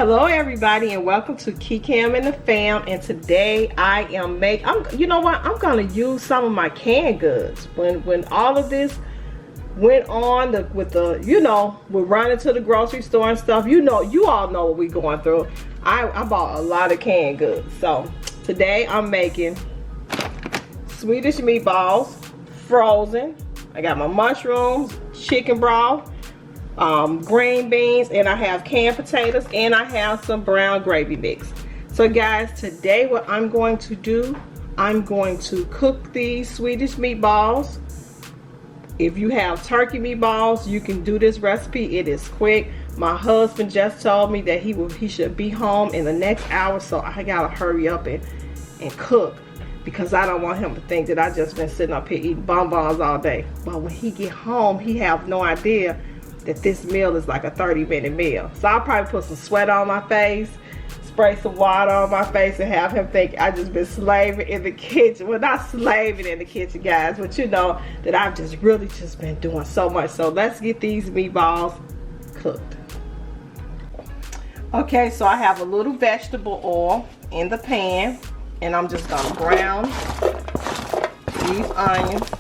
Hello everybody and welcome to Keycam and the Fam, and today I am you know what, I'm gonna use some of my canned goods. When all of this went on we're running to the grocery store and stuff, you all know what we're going through. I bought a lot of canned goods. So today I'm making Swedish meatballs frozen. I got my mushrooms, chicken broth, green beans, and I have canned potatoes, and I have some brown gravy mix. So guys, today what I'm going to do, I'm going to cook these Swedish meatballs. If you have turkey meatballs, you can do this recipe. It is quick. My husband just told me that he should be home in the next hour, so I gotta hurry up and cook, because I don't want him to think that I just been sitting up here eating bonbons all day. But when he get home, he have no idea that this meal is like a 30-minute meal. So I'll probably put some sweat on my face, spray some water on my face, and have him think I just been slaving in the kitchen. Well, not slaving in the kitchen, guys, but you know that I've just really been doing so much. So let's get these meatballs cooked. Okay, so I have a little vegetable oil in the pan, and I'm just gonna brown these onions.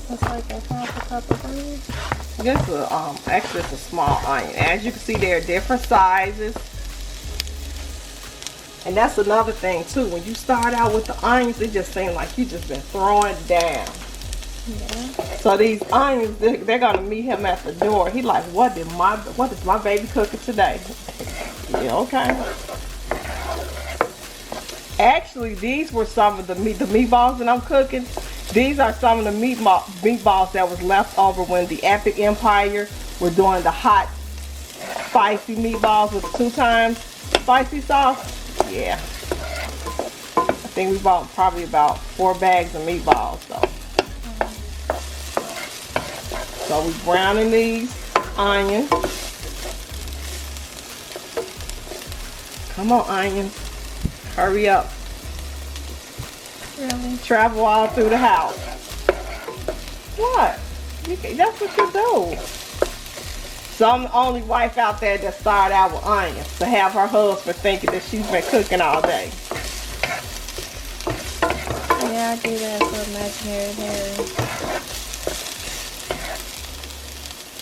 That's like a half a cup of onions. Actually it's a small onion. As you can see, there are different sizes. And that's another thing too. When you start out with the onions, it just seems like you just been throwing down. Yeah. So these onions, they're gonna meet him at the door. He like, what is my baby cooking today? Yeah, okay. Actually, these were some of the meatballs that I'm cooking. These are some of the meatballs that was left over when the Epic Empire were doing the hot, spicy meatballs with 2 times spicy sauce. Yeah. I think we bought probably about 4 bags of meatballs, So we browning these onions. Come on, onions. Hurry up. Really? Travel all through the house. What? That's what you do. So I'm the only wife out there that started out with onions, to have her husband thinking that she's been cooking all day. Yeah, I do that for imaginary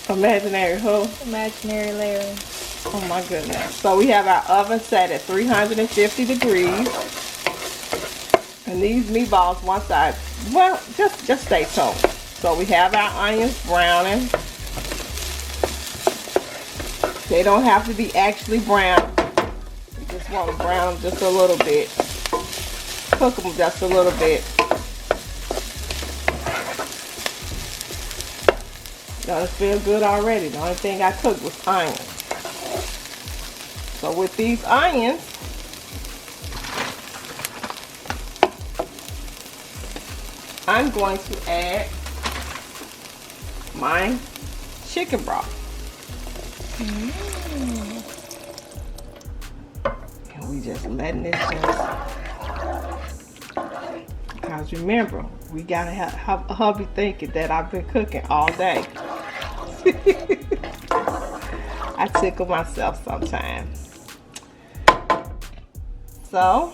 Larry. Imaginary who? Imaginary Larry. Oh my goodness. So we have our oven set at 350 degrees. And these meatballs, one side, well, just stay tuned. So we have our onions browning. They don't have to be actually brown. You just want to brown them just a little bit. Cook them just a little bit. Doesn't feel good already. The only thing I cooked was onions. So with these onions, I'm going to add my chicken broth. And we just letting it because remember, we gotta have a hubby thinking that I've been cooking all day. I tickle myself sometimes. So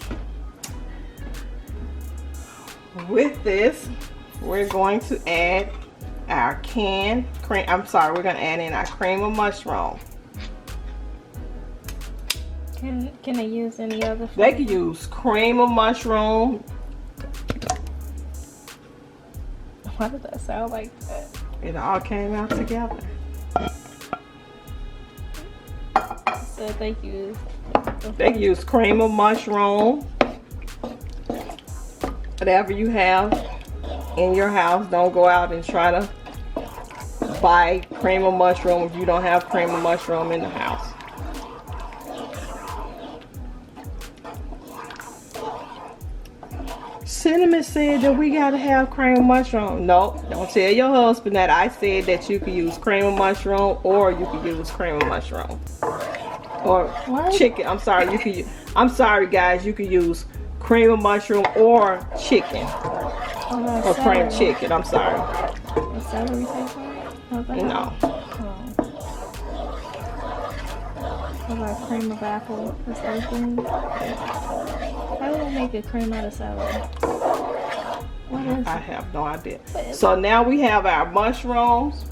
with this, we're going to add our canned cream. We're going to add in our cream of mushroom. Can they use any other flavor? They can use cream of mushroom. Why does that sound like that? It all came out together. So they can use cream of mushroom. Whatever you have in your house. Don't go out and try to buy cream of mushroom if you don't have cream of mushroom in the house. Cinnamon said that we gotta have cream of mushroom. Nope, don't tell your husband that I said that you could use cream of mushroom, or you could use cream of mushroom. Or what? Chicken. I'm sorry, you could. I'm sorry, guys. You could use cream of mushroom or chicken. Or cream chicken. I'm sorry. Is celery taste? No. What about cream of apple? Is those things? How do I make a cream out of celery? What is I it? have no idea. So now we have our mushrooms,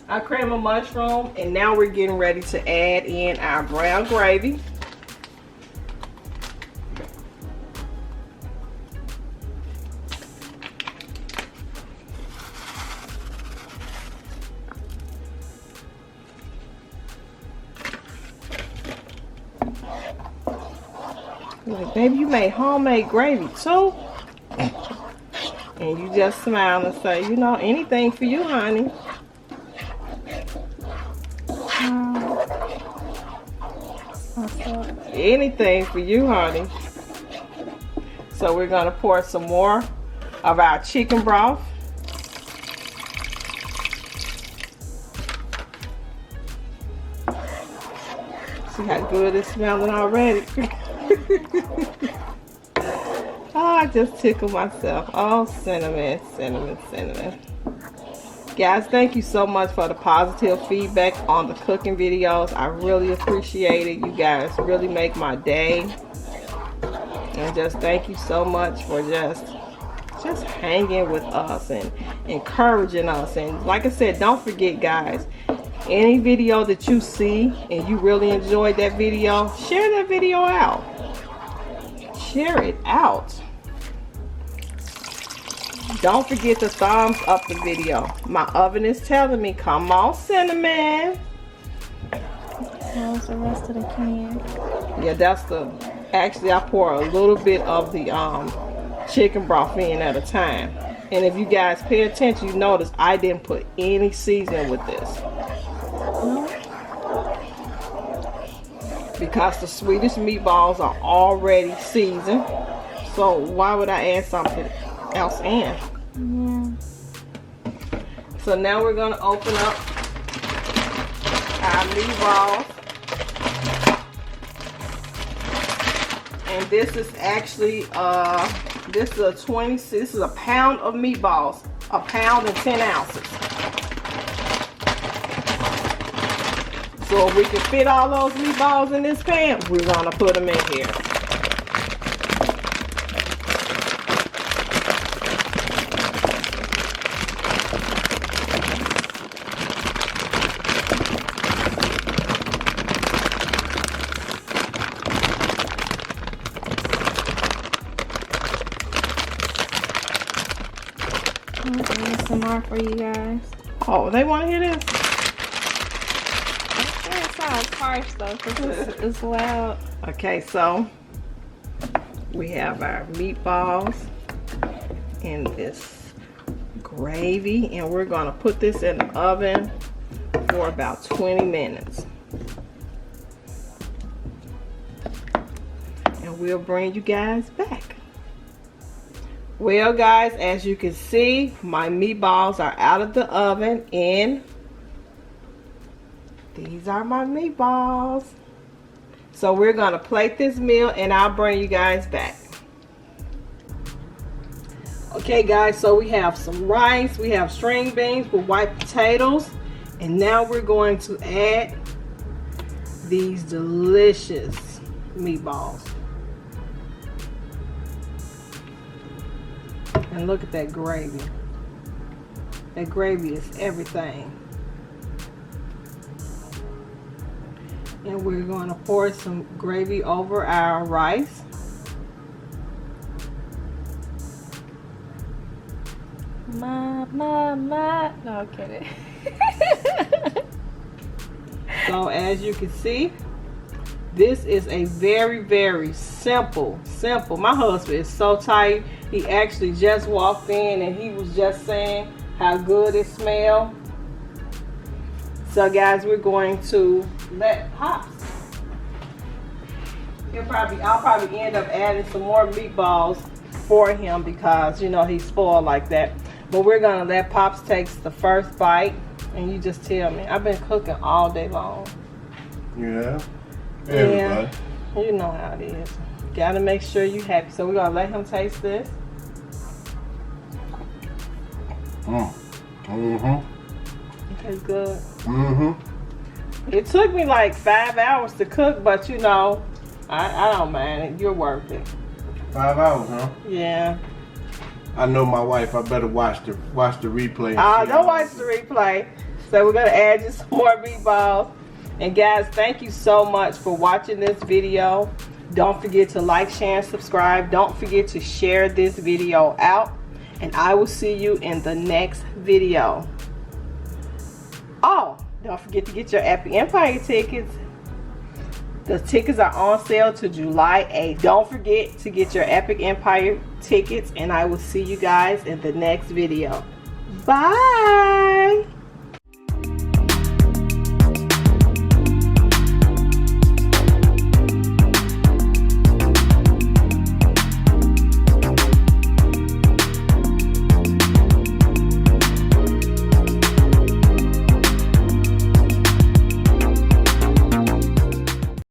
our cream of mushroom, and now we're getting ready to add in our brown gravy. Like, baby, you made homemade gravy too? And you just smile and say, you know, anything for you, honey. Anything for you, honey. So we're gonna pour some more of our chicken broth. See how good it's smelling already. Oh, I just tickled myself. Oh, cinnamon, cinnamon, cinnamon. Guys, thank you so much for the positive feedback on the cooking videos. I really appreciate it. You guys really make my day. And just thank you so much for just hanging with us and encouraging us. And like I said, don't forget, guys, any video that you see and you really enjoyed that video, share that video out. Share it out. Don't forget to thumbs up the video. My oven is telling me, come on, cinnamon. Where's the rest of the can? Yeah, that's the, actually I pour a little bit of the chicken broth in at a time. And if you guys pay attention, you notice I didn't put any seasoning with this. Because the Swedish meatballs are already seasoned. So why would I add something else in? Yeah. So now we're going to open up our meatballs. And this is actually, this is a pound of meatballs. A pound and 10 ounces. So if we can fit all those meatballs in this pan, we're going to put them in here. Some more for you guys. Oh, they want to hear this? It sounds harsh though, because it's loud. Okay, so we have our meatballs in this gravy, and we're going to put this in the oven for about 20 minutes. And we'll bring you guys back. Well, guys, as you can see, my meatballs are out of the oven, and these are my meatballs. So we're going to plate this meal, and I'll bring you guys back. Okay, guys, so we have some rice, we have string beans with white potatoes, and now we're going to add these delicious meatballs. And look at that gravy. That gravy is everything. And we're going to pour some gravy over our rice. No, I'm kidding. So as you can see, this is a very, very simple. My husband is so tight. He actually just walked in and he was just saying how good it smells. So guys, we're going to let Pops. I'll probably end up adding some more meatballs for him because, you know, he's spoiled like that. But we're gonna let Pops take the first bite, and you just tell me. I've been cooking all day long. Yeah. Everybody. Yeah, you know how it is. Gotta make sure you're happy. So we're gonna let him taste this. Mm-hmm. Tastes good. Mm-hmm. It took me like 5 hours to cook, but you know, I don't mind it. You're worth it. 5 hours, huh? Yeah. I know my wife. I better watch the replay. Don't watch the replay. So we're gonna add you some more meatballs. And guys, thank you so much for watching this video. Don't forget to like, share, and subscribe. Don't forget to share this video out. And I will see you in the next video. Oh, don't forget to get your Epic Empire tickets. The tickets are on sale to July 8th. Don't forget to get your Epic Empire tickets, and I will see you guys in the next video. Bye.